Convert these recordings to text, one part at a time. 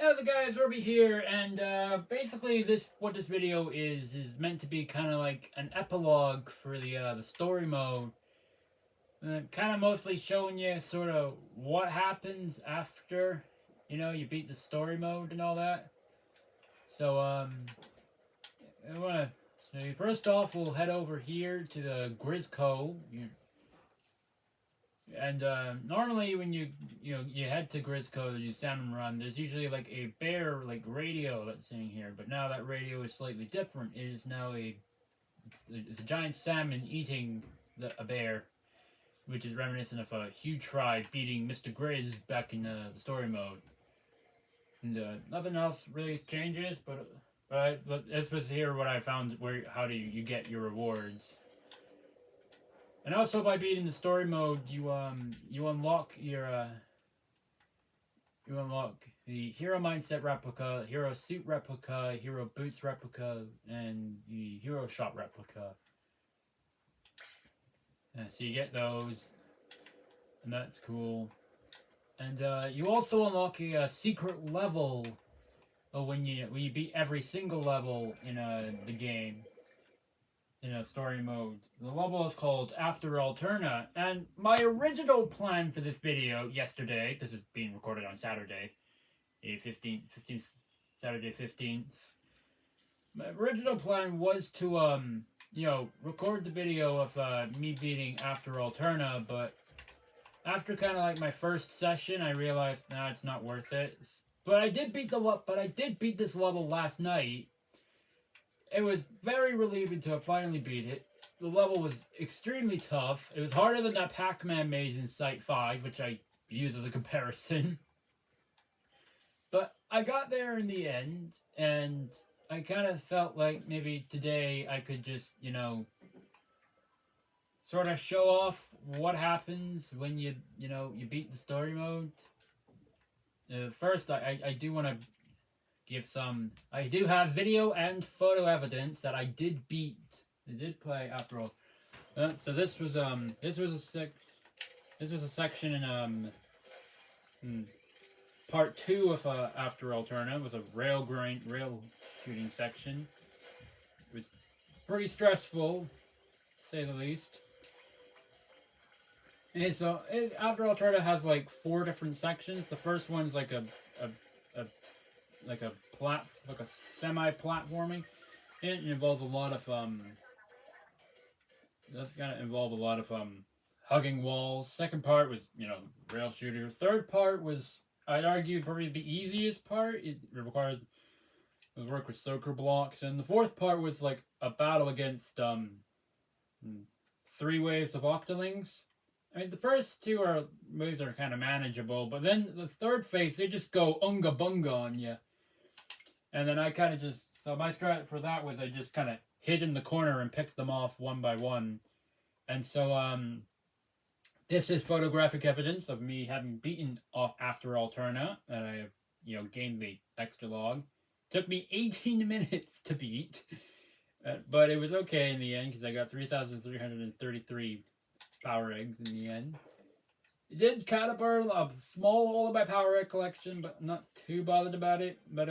How's it guys, Ruby here, and basically what this video is meant to be kind of like an epilogue for the story mode. Kind of mostly showing you sort of what happens after, you beat the story mode and all that. So, I wanna, so first off, we'll head over here to the Grisco. And normally when you head to Grisco, you salmon run. There's usually like a bear like radio that's sitting here, but now that radio is slightly different. It is now it's a giant salmon eating a bear, which is reminiscent of a huge fry beating Mr. Grizz back in the story mode. And nothing else really changes, but this was here what I found how do you get your rewards. And also by beating the story mode, you unlock you unlock the hero mindset replica, hero suit replica, hero boots replica, and the hero shop replica. So you get those, and that's cool. And you also unlock a secret level when you beat every single level in the game. In a story mode. The level is called After Alterna, and my original plan for this video yesterday, this is being recorded on Saturday, Saturday 15th. My original plan was to, record the video of me beating After Alterna, but after kind of like my first session, I realized, it's not worth it. But I did beat this level last night. It was very relieving to have finally beat it. The level was extremely tough. It was harder than that Pac-Man maze in Site 5, which I use as a comparison. But I got there in the end, and I kind of felt like maybe today I could just, sort of show off what happens when you beat the story mode. First, I do want to I do have video and photo evidence that I did beat. I did play after all. So this was a section in part 2 of After Alterna. Was a rail shooting section. It was pretty stressful, to say the least. And so After Alterna has like 4 different sections. The first one's like a semi-platforming. It involves a lot of hugging walls. Second part was rail shooter. Third part was, I'd argue, probably the easiest part. It requires work with circle blocks, and the fourth part was like a battle against 3 waves of octolings. I mean, the first 2 waves are kind of manageable, but then the third phase, they just go unga bunga on you. And then I kind of so my strat for that was I just kind of hid in the corner and picked them off one by one. And so, this is photographic evidence of me having beaten off After Alterna, and I have, gained the extra log. Took me 18 minutes to beat, but it was okay in the end because I got 3,333 power eggs in the end. It did kind of burn a small hole in my power egg collection, but not too bothered about it. But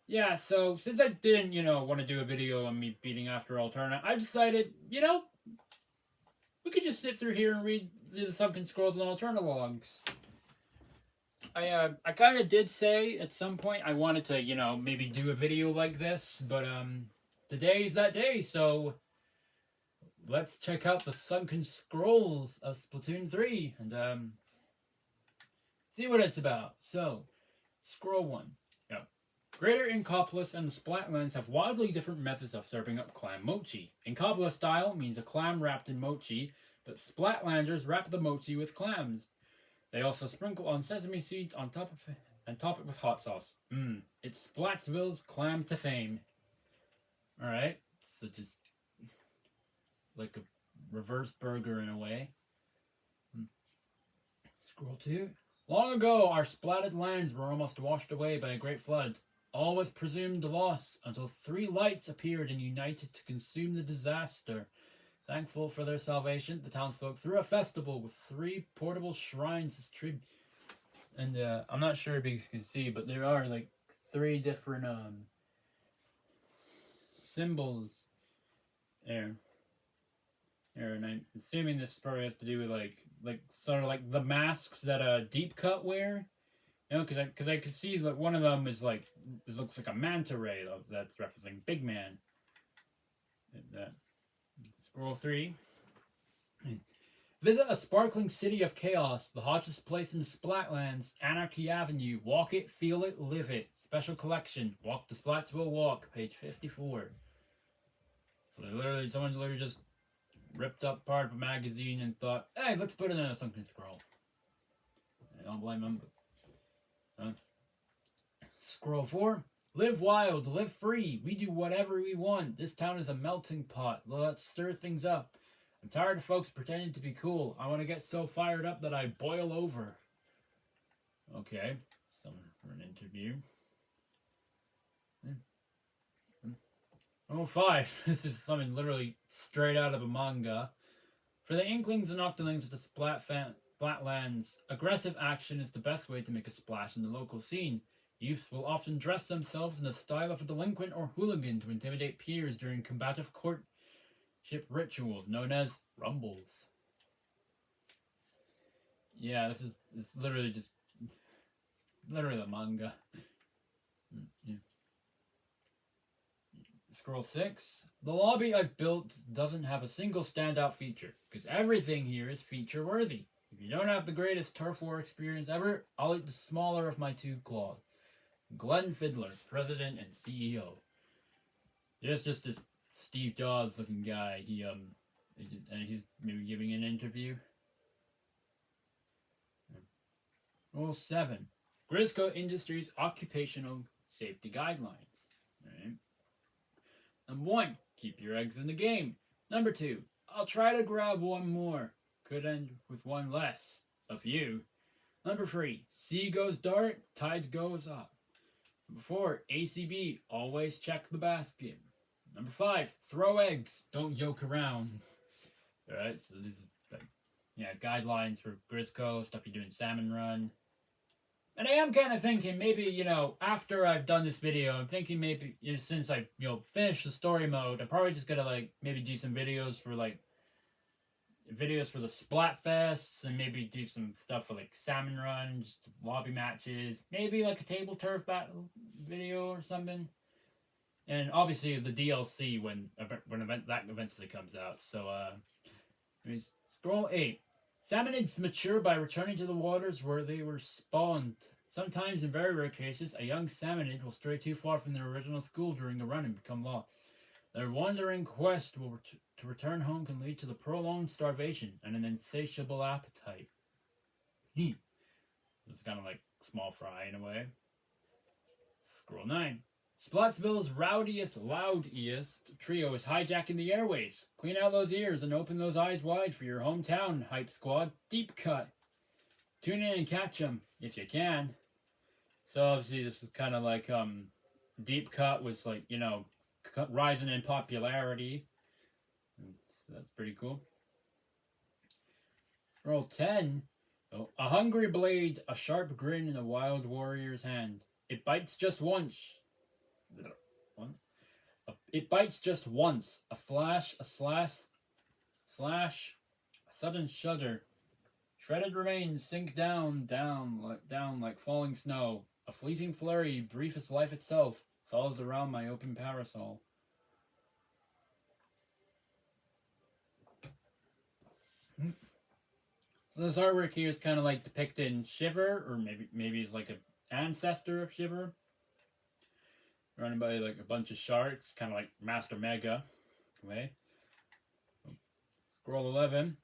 yeah, so since I didn't, want to do a video on me beating After Alterna, I decided, we could just sit through here and read the Sunken Scrolls and Alterna logs. I kind of did say at some point I wanted to, maybe do a video like this, but today's that day, so let's check out the Sunken Scrolls of Splatoon 3 and see what it's about. So, Scroll 1. Greater Inkopolis and the Splatlands have wildly different methods of serving up clam mochi. Inkopolis style means a clam wrapped in mochi, but Splatlanders wrap the mochi with clams. They also sprinkle on sesame seeds on top of it and top it with hot sauce. It's Splatsville's clam to fame. Alright, so just like a reverse burger in a way. Scroll 2. Long ago, our splatted lands were almost washed away by a great flood. All was presumed lost until 3 lights appeared and united to consume the disaster. Thankful for their salvation, the townsfolk threw a festival with 3 portable shrines as tribute. And I'm not sure if you can see, but there are like 3 different symbols there. And I'm assuming this probably has to do with like sort of like the masks that Deep Cut wear. You know, because I could see that one of them is like, it looks like a manta ray that's representing Big Man. Scroll 3. Visit a sparkling city of chaos, the hottest place in Splatlands, Anarchy Avenue. Walk it, feel it, live it. Special collection. Walk the Splats Will Walk, page 54. So someone literally just ripped up part of a magazine and thought, hey, let's put it in a Sunken scroll. I don't blame them. Scroll 4. Live wild, live free. We do whatever we want. This town is a melting pot. Let's stir things up. I'm tired of folks pretending to be cool. I want to get so fired up that I boil over. Okay, someone for an interview. 5. This is something literally straight out of a manga. For the Inklings and Octolings of the Splatlands, aggressive action is the best way to make a splash in the local scene. Youths will often dress themselves in the style of a delinquent or hooligan to intimidate peers during combative courtship rituals known as rumbles. Yeah, it's literally just literally the manga. Yeah. Scroll 6. The lobby I've built doesn't have a single standout feature, because everything here is feature worthy. If you don't have the greatest turf war experience ever, I'll eat the smaller of my 2 claws. Glenn Fiddler, President and CEO. Just this Steve Jobs looking guy. He's maybe giving an interview. Rule 7. Grisco Industries Occupational Safety Guidelines. Alright. Number 1. Keep your eggs in the game. Number 2. I'll try to grab one more. Could end with one less. Of you. Number 3. Sea goes dark, tide goes up. Number 4. ACB. Always check the basket. Number 5. Throw eggs. Don't yoke around. Alright, so these are guidelines for Grisco, stuff you do in Salmon Run. And I am kind of thinking maybe, after I've done this video, I'm thinking maybe, since I, finished the story mode, I'm probably just gonna, maybe do some videos for, the Splatfests, and maybe do some stuff for, Salmon Run, just lobby matches, maybe, a table turf battle video or something. And obviously the DLC when that eventually comes out. So, scroll 8. Salmonids mature by returning to the waters where they were spawned. Sometimes, in very rare cases, a young salmonid will stray too far from their original school during a run and become lost. Their wandering quest to return home can lead to the prolonged starvation and an insatiable appetite. It's kind of like small fry in a way. Scroll 9. Splatsville's rowdiest, loudiest trio is hijacking the airwaves. Clean out those ears and open those eyes wide for your hometown, Hype Squad. Deep Cut. Tune in and catch them, if you can. So obviously this is kind of like, Deep Cut was rising in popularity. So that's pretty cool. Roll 10. Oh, a hungry blade, a sharp grin in a wild warrior's hand. It bites just once. It bites just once. A flash, a slash, a sudden shudder. Shredded remains sink down like falling snow. A fleeting flurry, brief as life itself, falls around my open parasol. So this artwork here is kind of depicting Shiver, or maybe it's an ancestor of Shiver. Running by a bunch of sharks, kind of like Master Mega. Okay. Scroll 11.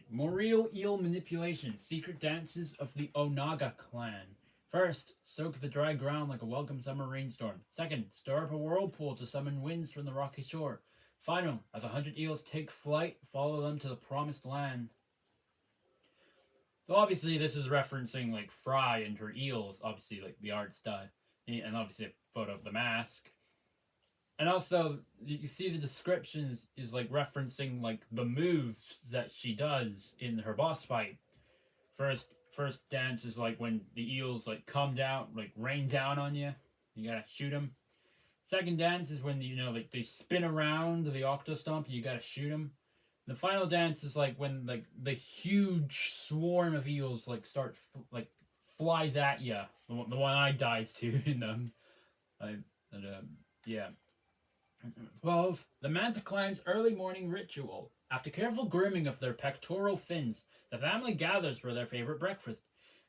Moreal eel manipulation. Secret dances of the Onaga clan. First, soak the dry ground like a welcome summer rainstorm. Second, stir up a whirlpool to summon winds from the rocky shore. Final, as 100 eels take flight, follow them to the promised land. So obviously this is referencing Fry and her eels, obviously the art style. And obviously a photo of the mask. And also, you see the descriptions is referencing the moves that she does in her boss fight. First, first dance is like when the eels like come down, like rain down on you. You gotta shoot them. Second dance is when like they spin around the octostomp and you gotta shoot them. The final dance is like when like the huge swarm of eels like start like flies at you. The one I died to in them. Yeah. 12. The Manta Clan's early morning ritual. After careful grooming of their pectoral fins, the family gathers for their favorite breakfast.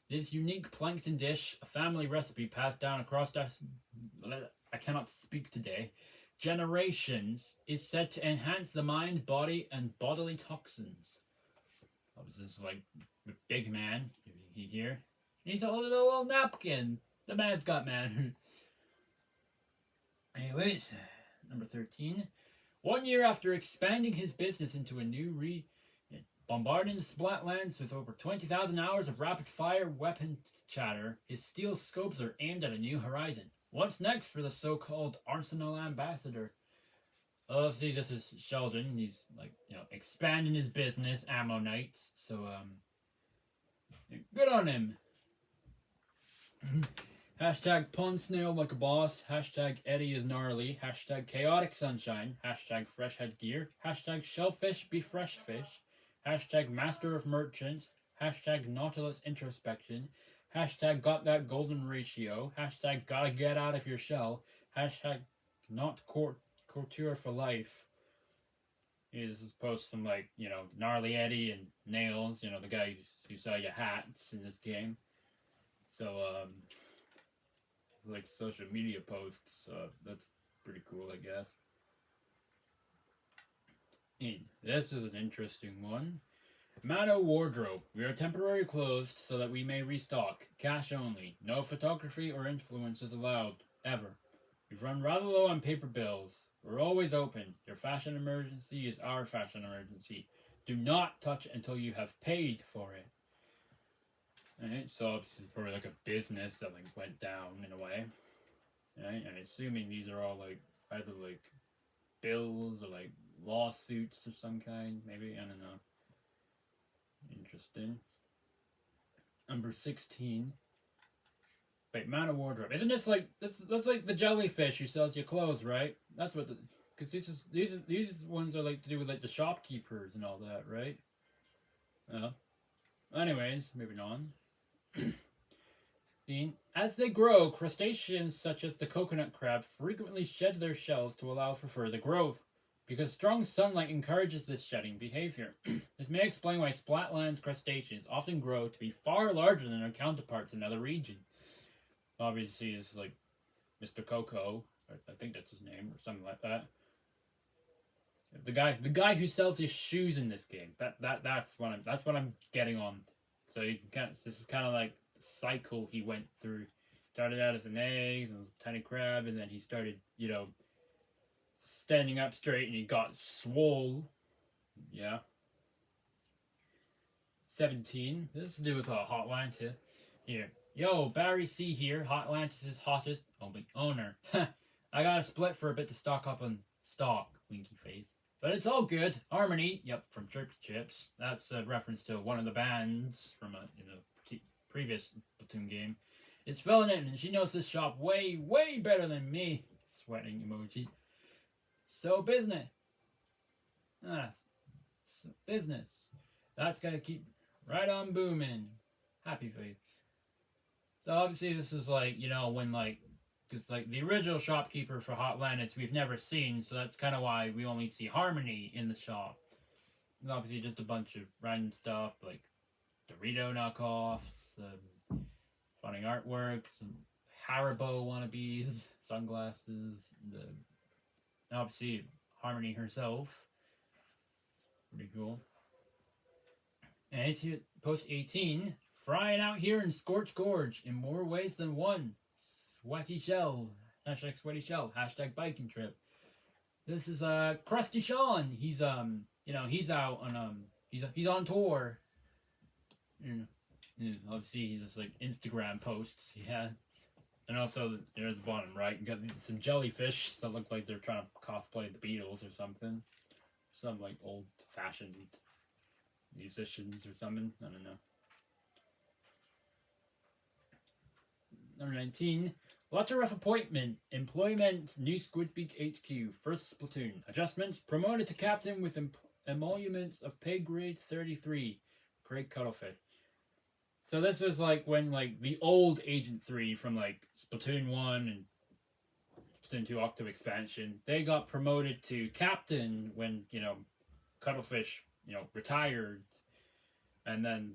This unique plankton dish, a family recipe passed down across I cannot speak today, generations, is said to enhance the mind, body, and bodily toxins. That was this like big man here. He's a little napkin. The man's got man. Anyways, number 13. 1 year after expanding his business into a new bombarding Splatlands with over 20,000 hours of rapid-fire weapons chatter, his steel scopes are aimed at a new horizon. What's next for the so-called Arsenal Ambassador? Oh, see, this is Sheldon. He's, like, expanding his business, Ammo Knights. So, good on him. Hashtag pun snail like a boss. Hashtag Eddie is gnarly. Hashtag chaotic sunshine. Hashtag fresh headgear. Hashtag shellfish be fresh fish. Hashtag master of merchants. Hashtag Nautilus introspection. Hashtag got that golden ratio. Hashtag gotta get out of your shell. Hashtag not couture for life. This is post from like, Gnarly Eddie and Nails, the guy who sell you hats in this game. So, like social media posts, that's pretty cool, I guess. This is an interesting one. Mano Wardrobe. We are temporarily closed so that we may restock. Cash only. No photography or influences allowed. Ever. We've run rather low on paper bills. We're always open. Your fashion emergency is our fashion emergency. Do not touch it until you have paid for it. Alright, so this is probably like a business that like went down in a way. Right? And assuming these are all like either like bills or like lawsuits of some kind, maybe, I don't know. Interesting. Number 16. Wait, Man of Wardrobe. Isn't this like that's like the jellyfish who sells you clothes, right? That's what because these ones are like to do with like the shopkeepers and all that, right? Anyways, moving on. 16. As they grow, crustaceans such as the coconut crab frequently shed their shells to allow for further growth, because strong sunlight encourages this shedding behavior. This may explain why Splatlands crustaceans often grow to be far larger than their counterparts in other regions. Obviously, it's like Mr. Coco, I think that's his name, or something like that. The guy who sells his shoes in this game. That's what I'm getting on. So you can this is kind of like the cycle he went through. Started out as an egg, then was a tiny crab, and then he started, standing up straight, and he got swole. Yeah. 17. This is to do with Hotline too. Here. Yo, Barry C here, Hotlantis' hottest only owner. I got a split for a bit to stock up on stock, winky face. But it's all good. Harmony, yep, from Chirpy Chips. That's a reference to one of the bands from a previous Splatoon game. Is filling it, and she knows this shop way, way better than me. Sweating emoji. So business. So business. That's gotta keep right on booming. Happy face. So obviously this is like, when like, because like the original shopkeeper for Hotlantis we've never seen, so that's kind of why we only see Harmony in the shop. And obviously just a bunch of random stuff like Dorito knockoffs, funny artwork, some Haribo wannabes, sunglasses, and obviously Harmony herself. Pretty cool. And it's here, post 18. Frying out here in Scorch Gorge in more ways than one. Sweaty Shell. Hashtag Sweaty Shell. Hashtag biking trip. This is Krusty Sean. He's he's out on he's on tour. Obviously he does like Instagram posts, yeah. And also there at the bottom right, you got some jellyfish that look like they're trying to cosplay the Beatles or something. Some like old fashioned musicians or something. I don't know. Number 19. Letter of appointment. Employment. New Squidbeak HQ. First Splatoon. Adjustments. Promoted to captain with emoluments of pay grade 33. Great cuttlefish. So this was like when like the old Agent 3 from like Splatoon 1 and Splatoon 2 Octo expansion, they got promoted to captain when, Cuttlefish, retired. And then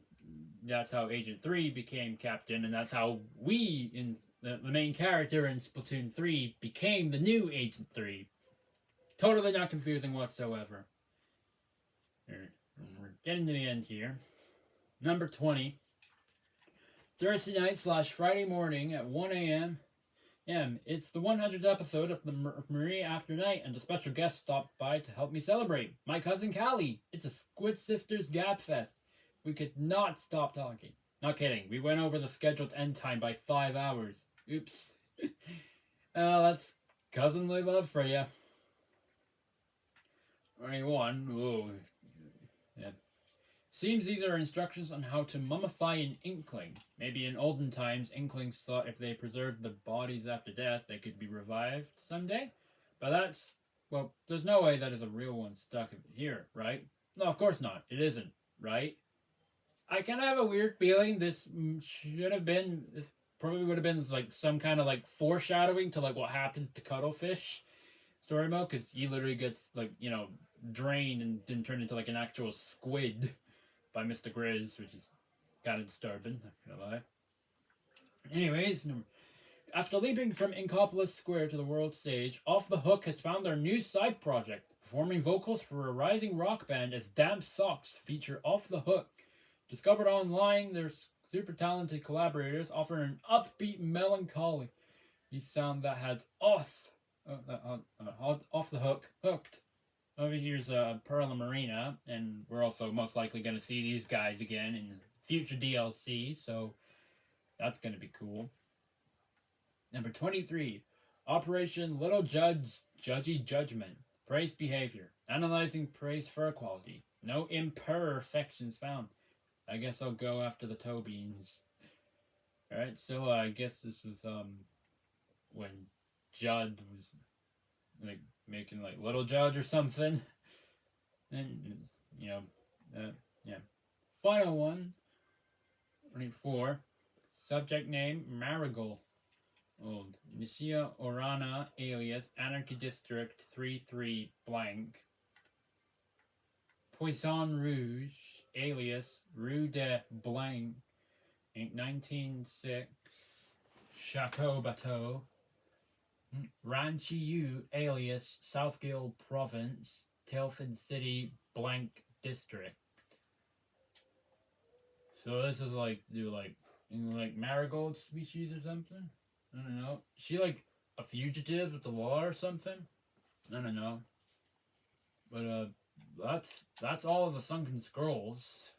that's how Agent 3 became captain, and that's how we, in the main character in Splatoon 3, became the new Agent 3. Totally not confusing whatsoever. We're getting to the end here. Number 20. Thursday night / Friday morning at 1 a.m. It's the 100th episode of the Marie After Night, and a special guest stopped by to help me celebrate. My cousin Callie. It's a Squid Sisters Gab Fest. We could not stop talking. Not kidding. We went over the scheduled end time by 5 hours. Oops. That's cousinly love for you. 21. Ooh. Yeah. Seems these are instructions on how to mummify an inkling. Maybe in olden times, inklings thought if they preserved the bodies after death, they could be revived someday. But there's no way that is a real one stuck here, right? No, of course not. It isn't, right? I kind of have a weird feeling this probably would have been like some kind of like foreshadowing to like what happens to Cuttlefish story mode, because he literally gets like, drained and then turned into like an actual squid by Mr. Grizz, which is kind of disturbing, not gonna lie. Anyways, after leaping from Inkopolis Square to the world stage, Off the Hook has found their new side project, performing vocals for a rising rock band as Damp Socks feature Off the Hook. Discovered online, their super talented collaborators offer an upbeat melancholy sound that had Off the Hook hooked. Over here's Pearl and Marina, and we're also most likely going to see these guys again in future DLC, so that's going to be cool. Number 23, Operation Little Judgy Judgment. Praise behavior. Analyzing praise fur quality. No imperfections found. I guess I'll go after the toe beans. Alright, so I guess this was when Judd was like making like Little Judge or something. And yeah. Final one. 24. Subject name Marigold. Nishia Orana alias Anarchy District 33 blank. Poisson Rouge alias Rue de Blanc 196 Chateau Bateau. Ranchi alias Southgill Province Telford City blank district. So this is like marigold species or something? I don't know. Is she like a fugitive with the law or something? I don't know. But that's all of the Sunken Scrolls.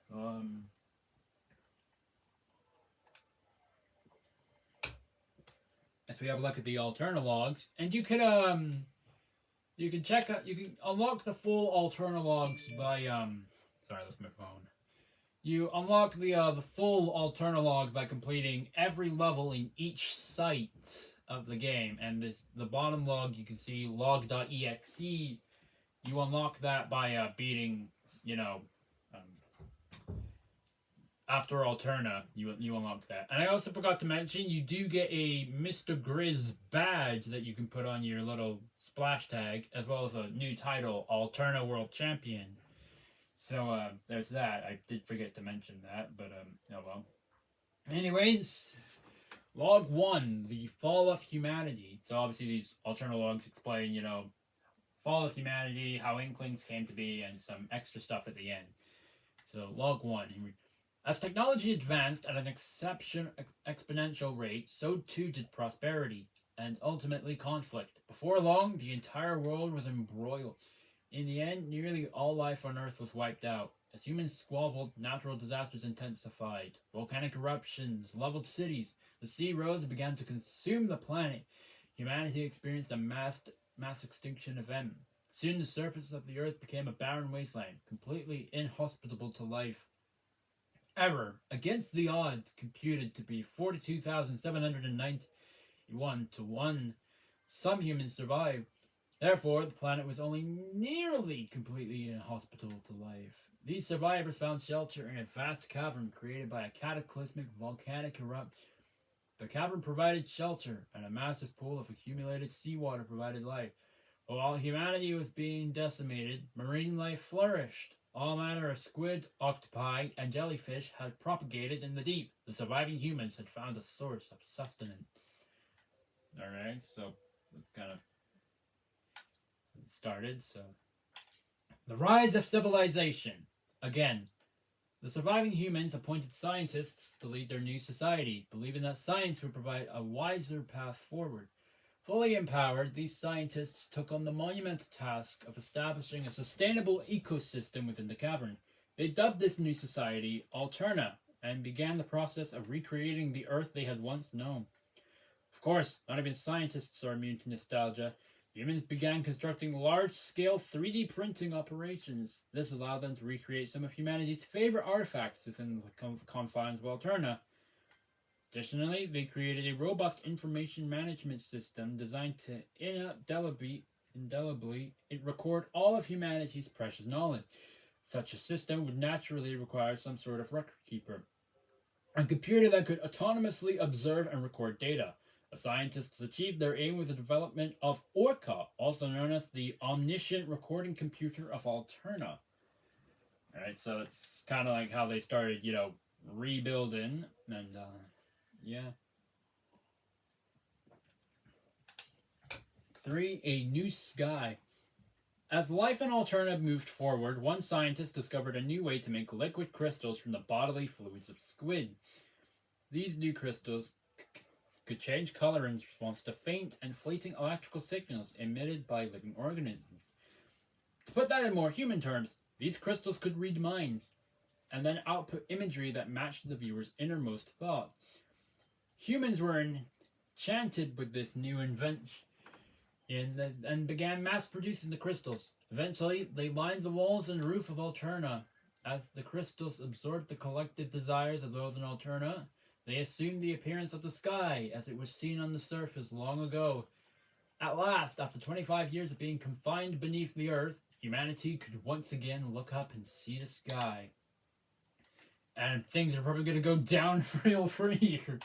As we have a look at the Alterna logs, and you can check out, you can unlock the full Alterna logs by sorry, that's my phone. You unlock the full Alterna log by completing every level in each site of the game, and the bottom log you can see log.exe. You unlock that by beating, after Alterna, you unlock that. And I also forgot to mention, you do get a Mr. Grizz badge that you can put on your little splash tag, as well as a new title, Alterna World Champion. So, there's that. I did forget to mention that, but, oh well. Anyways, Log 1, the Fall of Humanity. So obviously these Alterna logs explain, Fall of Humanity, how Inklings came to be, and some extra stuff at the end. So, Log 1. As technology advanced at an exponential rate, so too did prosperity, and ultimately conflict. Before long, the entire world was embroiled. In the end, nearly all life on Earth was wiped out. As humans squabbled, natural disasters intensified. Volcanic eruptions leveled cities. The sea rose and began to consume the planet. Humanity experienced a mass extinction event. Soon the surface of the Earth became a barren wasteland, completely inhospitable to life. error, against the odds, computed to be 42,791 to 1. Some humans survived. Therefore, the planet was only nearly completely inhospitable to life. These survivors found shelter in a vast cavern created by a cataclysmic volcanic eruption. The cavern provided shelter, and a massive pool of accumulated seawater provided life. While humanity was being decimated, marine life flourished. All manner of squid, octopi, and jellyfish had propagated in the deep. The surviving humans had found a source of sustenance. Alright, so that's kind of started. So, the rise of civilization. Again, the surviving humans appointed scientists to lead their new society, believing that science would provide a wiser path forward. Fully empowered, these scientists took on the monumental task of establishing a sustainable ecosystem within the cavern. They dubbed this new society Alterna and began the process of recreating the Earth they had once known. Of course, not even scientists are immune to nostalgia. Humans began constructing large-scale 3D printing operations. This allowed them to recreate some of humanity's favorite artifacts within the confines of Alterna. Additionally, they created a robust information management system designed to indelibly record all of humanity's precious knowledge. Such a system would naturally require some sort of record keeper, a computer that could autonomously observe and record data. The scientists achieved their aim with the development of Orca, also known as the Omniscient Recording Computer of Alterna. Alright, so it's kind of like how they started, rebuilding, and, yeah. 3. A New Sky. As life in Alterna moved forward, one scientist discovered a new way to make liquid crystals from the bodily fluids of squid. These new crystals could change color in response to faint and fleeting electrical signals emitted by living organisms. To put that in more human terms, these crystals could read minds, and then output imagery that matched the viewer's innermost thoughts. Humans were enchanted with this new invention and began mass-producing the crystals. Eventually, they lined the walls and roof of Alterna. As the crystals absorbed the collective desires of those in Alterna, they assumed the appearance of the sky as it was seen on the surface long ago. At last, after 25 years of being confined beneath the earth, humanity could once again look up and see the sky. And things are probably going to go down real from here.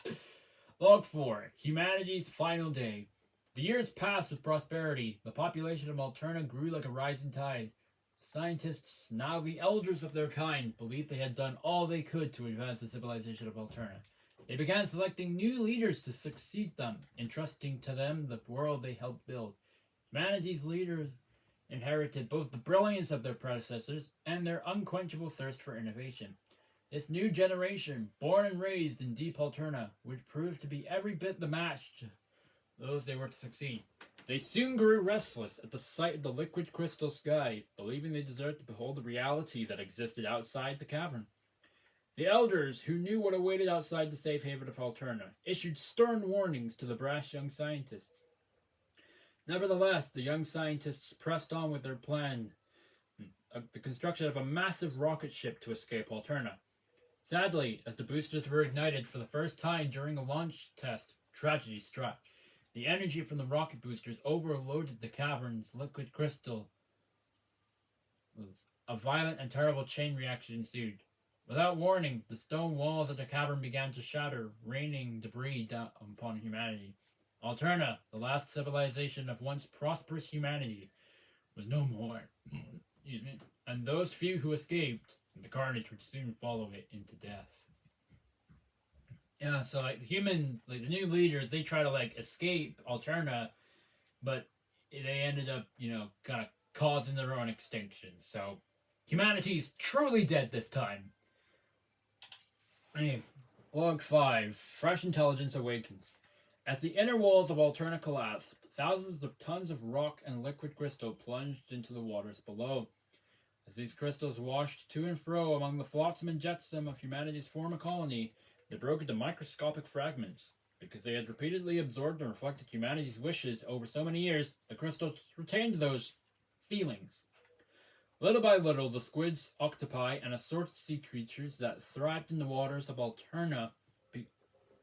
Log 4. Humanity's final day. The years passed with prosperity. The population of Alterna grew like a rising tide. Scientists, now the elders of their kind, believed they had done all they could to advance the civilization of Alterna. They began selecting new leaders to succeed them, entrusting to them the world they helped build. Humanity's leaders inherited both the brilliance of their predecessors and their unquenchable thirst for innovation. This new generation, born and raised in deep Alterna, would prove to be every bit the match to those they were to succeed. They soon grew restless at the sight of the liquid crystal sky, believing they deserved to behold the reality that existed outside the cavern. The elders, who knew what awaited outside the safe haven of Alterna, issued stern warnings to the brash young scientists. Nevertheless, the young scientists pressed on with their plan, the construction of a massive rocket ship to escape Alterna. Sadly, as the boosters were ignited for the first time during a launch test, tragedy struck. The energy from the rocket boosters overloaded the cavern's liquid crystal. A violent and terrible chain reaction ensued. Without warning, the stone walls of the cavern began to shatter, raining debris down upon humanity. Alterna, the last civilization of once prosperous humanity, was no more. And those few who escaped, the carnage would soon follow it into death. Yeah, so the humans, the new leaders, they try to escape Alterna, but they ended up, kind of causing their own extinction. So humanity's truly dead this time. Anyway, Log 5. Fresh intelligence awakens. As the inner walls of Alterna collapsed, thousands of tons of rock and liquid crystal plunged into the waters below. As these crystals washed to and fro among the flotsam and jetsam of humanity's former colony, they broke into microscopic fragments. Because they had repeatedly absorbed and reflected humanity's wishes over so many years, the crystals retained those feelings. Little by little, the squids, octopi, and assorted sea creatures that thrived in the waters of Alterna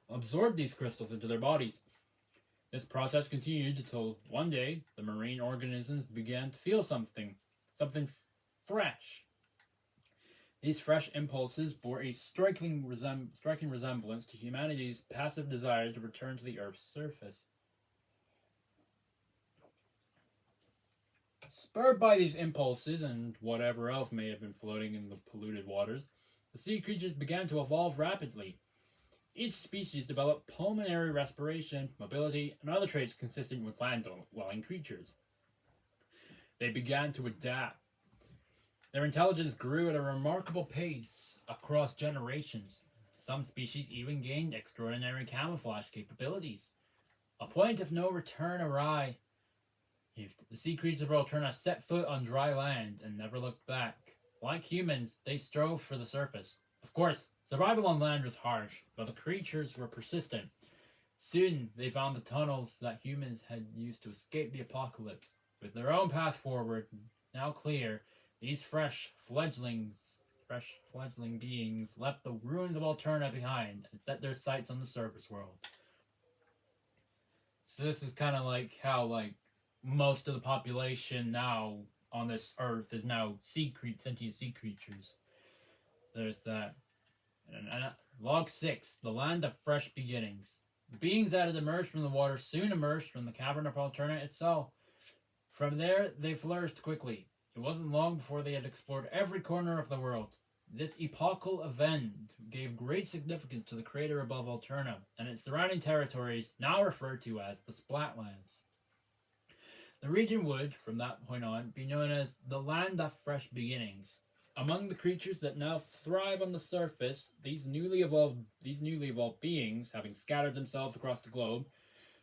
absorbed these crystals into their bodies. This process continued until one day the marine organisms began to feel something fresh. These fresh impulses bore a striking resemblance to humanity's passive desire to return to the Earth's surface. Spurred by these impulses and whatever else may have been floating in the polluted waters, the sea creatures began to evolve rapidly. Each species developed pulmonary respiration, mobility, and other traits consistent with land-dwelling creatures. They began to adapt. Their intelligence grew at a remarkable pace across generations. Some species even gained extraordinary camouflage capabilities. A point of no return arrived. The sea creatures of Alterna set foot on dry land and never looked back. Like humans, they strove for the surface. Of course, survival on land was harsh, but the creatures were persistent. Soon, they found the tunnels that humans had used to escape the apocalypse. With their own path forward now clear, these fresh fledgling beings left the ruins of Alterna behind and set their sights on the surface world. So this is kind of like how, most of the population now on this earth is now sentient sea creatures. There's that. And Log 6, the land of fresh beginnings. The beings that had emerged from the water soon emerged from the cavern of Alterna itself. From there, they flourished quickly. It wasn't long before they had explored every corner of the world. This epochal event gave great significance to the crater above Alterna and its surrounding territories, now referred to as the Splatlands. The region would, from that point on, be known as the Land of Fresh Beginnings. Among the creatures that now thrive on the surface, these newly evolved beings, having scattered themselves across the globe,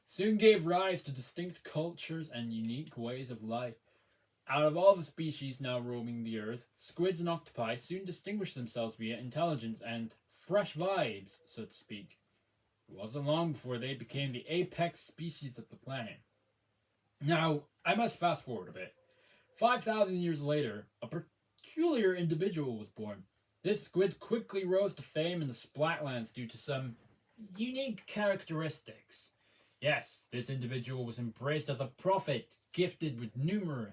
soon gave rise to distinct cultures and unique ways of life. Out of all the species now roaming the earth, squids and octopi soon distinguished themselves via intelligence and fresh vibes, so to speak. It wasn't long before they became the apex species of the planet. Now, I must fast forward a bit. 5,000 years later, a peculiar individual was born. This squid quickly rose to fame in the Splatlands due to some unique characteristics. Yes, this individual was embraced as a prophet, gifted with numerous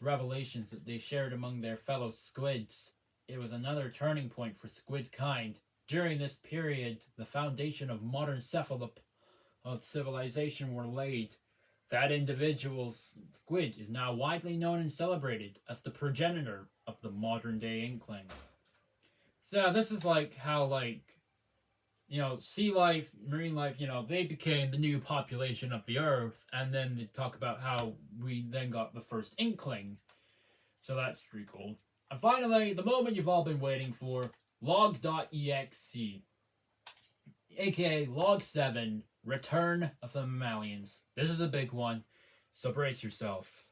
revelations that they shared among their fellow squids. It was another turning point for squid kind. During this period, the foundation of modern cephalopod civilization were laid. That individual squid is now widely known and celebrated as the progenitor of the modern-day inkling. So this is how sea life, marine life, they became the new population of the earth, and then they talk about how we then got the first inkling. So that's pretty cool. And finally, the moment you've all been waiting for, log.exe, aka Log 7, Return of the Mammalians. This is a big one, so brace yourself.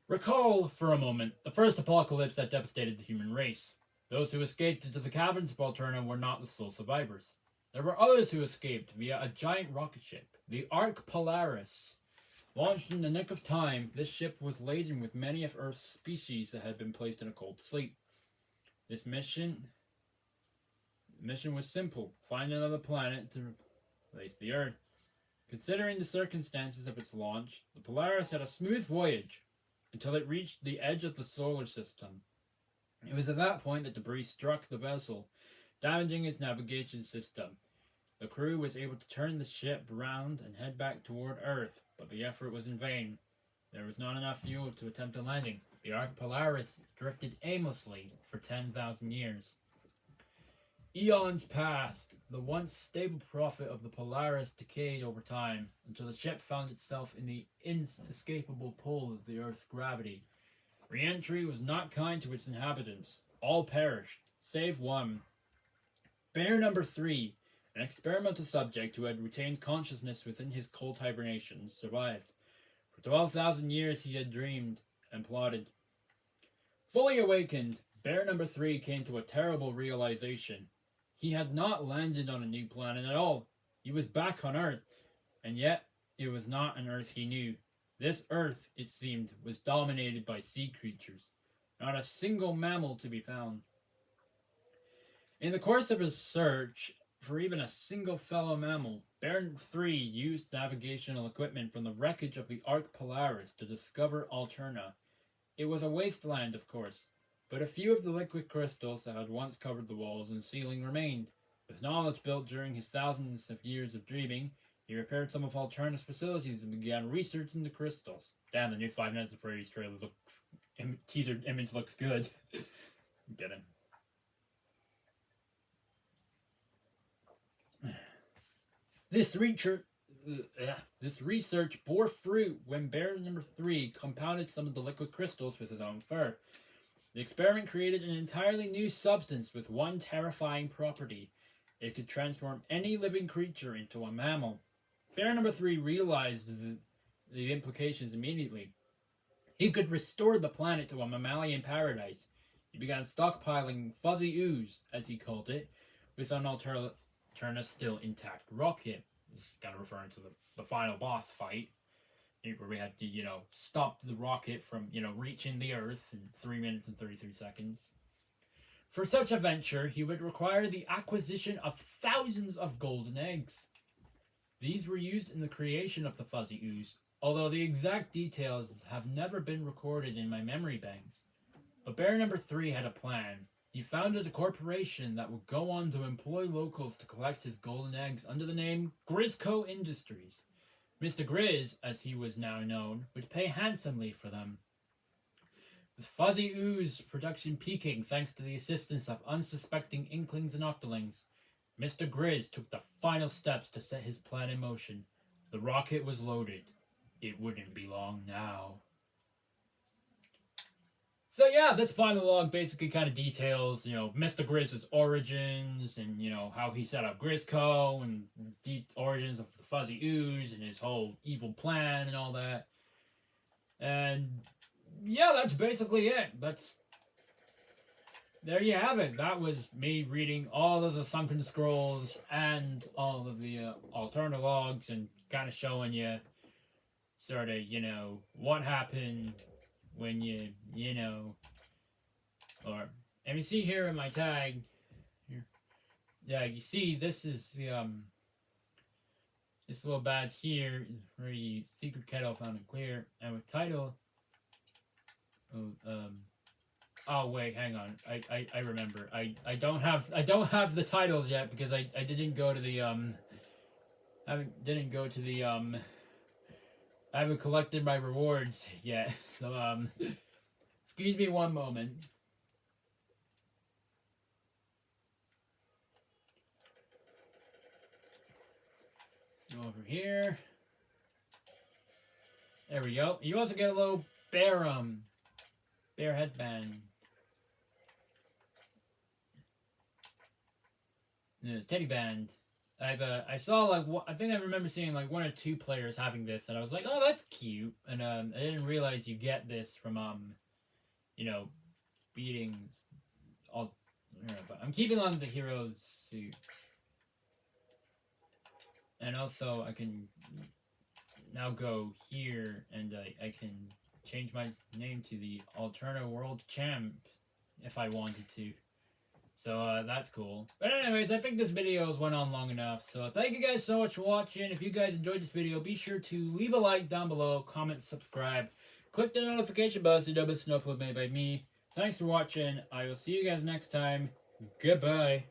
Recall, for a moment, the first apocalypse that devastated the human race. Those who escaped into the caverns of Alterna were not the sole survivors. There were others who escaped via a giant rocket ship, the Ark Polaris. Launched in the nick of time, this ship was laden with many of Earth's species that had been placed in a cold sleep. This mission was simple: find another planet to replace the Earth. Considering the circumstances of its launch, the Polaris had a smooth voyage until it reached the edge of the solar system. It was at that point that debris struck the vessel, damaging its navigation system. The crew was able to turn the ship around and head back toward Earth, but the effort was in vain. There was not enough fuel to attempt a landing. The Ark Polaris drifted aimlessly for 10,000 years. Eons passed. The once stable profit of the Polaris decayed over time, until the ship found itself in the inescapable pull of the Earth's gravity. Re-entry was not kind to its inhabitants. All perished, save one. Bear number 3, an experimental subject who had retained consciousness within his cold hibernation, survived. For 12,000 years he had dreamed and plotted. Fully awakened, Bear number 3 came to a terrible realization. He had not landed on a new planet at all. He was back on Earth, and yet it was not an Earth he knew. This Earth, it seemed, was dominated by sea creatures. Not a single mammal to be found. In the course of his search for even a single fellow mammal, Baron 3 used navigational equipment from the wreckage of the Ark Polaris to discover Alterna. It was a wasteland, of course, but a few of the liquid crystals that had once covered the walls and ceiling remained. With knowledge built during his thousands of years of dreaming, he repaired some of Alterna's facilities and began researching the crystals. Damn, the new 5 Nights at Freddy's trailer teaser image looks good. Get him. This research bore fruit when Baron number 3 compounded some of the liquid crystals with his own fur. The experiment created an entirely new substance with one terrifying property. It could transform any living creature into a mammal. Baron number 3 realized the implications immediately. He could restore the planet to a mammalian paradise. He began stockpiling fuzzy ooze, as he called it, with an Alterna's still intact rocket. This is kind of referring to the final boss fight, where we had to, stop the rocket from, reaching the Earth in 3 minutes and 33 seconds. For such a venture, he would require the acquisition of thousands of golden eggs. These were used in the creation of the fuzzy ooze, although the exact details have never been recorded in my memory banks. But Baron number 3 had a plan. He founded a corporation that would go on to employ locals to collect his golden eggs under the name Grizzco Industries. Mr. Grizz, as he was now known, would pay handsomely for them. With fuzzy ooze production peaking thanks to the assistance of unsuspecting inklings and octolings, Mr. Grizz took the final steps to set his plan in motion. The rocket was loaded. It wouldn't be long now. So yeah, this final log basically kind of details, Mr. Grizz's origins and, how he set up Grizzco and the origins of the fuzzy ooze and his whole evil plan and all that. And yeah, that's basically it. There you have it. That was me reading all of the Sunken Scrolls and all of the Alterna logs and kind of showing you sort of, what happened when or let me see here in my tag. Here. Yeah, you see this is the this little badge here is for the secret kettle found in clear, and with title. Oh wait, hang on. I remember. I don't have the titles yet because I didn't go to the I haven't collected my rewards yet. So excuse me one moment. Let's go over here. There we go. You also get a little bear headband. Teddy band. I saw I think I remember seeing 1 or 2 players having this, and I was like, oh, that's cute. And I didn't realize you get this from beatings. But I'm keeping on the hero suit, and also I can now go here and I can change my name to the Alterna World Champ if I wanted to. So that's cool. But anyways, I think this video has went on long enough. So thank you guys so much for watching. If you guys enjoyed this video, be sure to leave a like down below, comment, subscribe, click the notification bell so you don't miss an upload made by me. Thanks for watching. I will see you guys next time. Goodbye.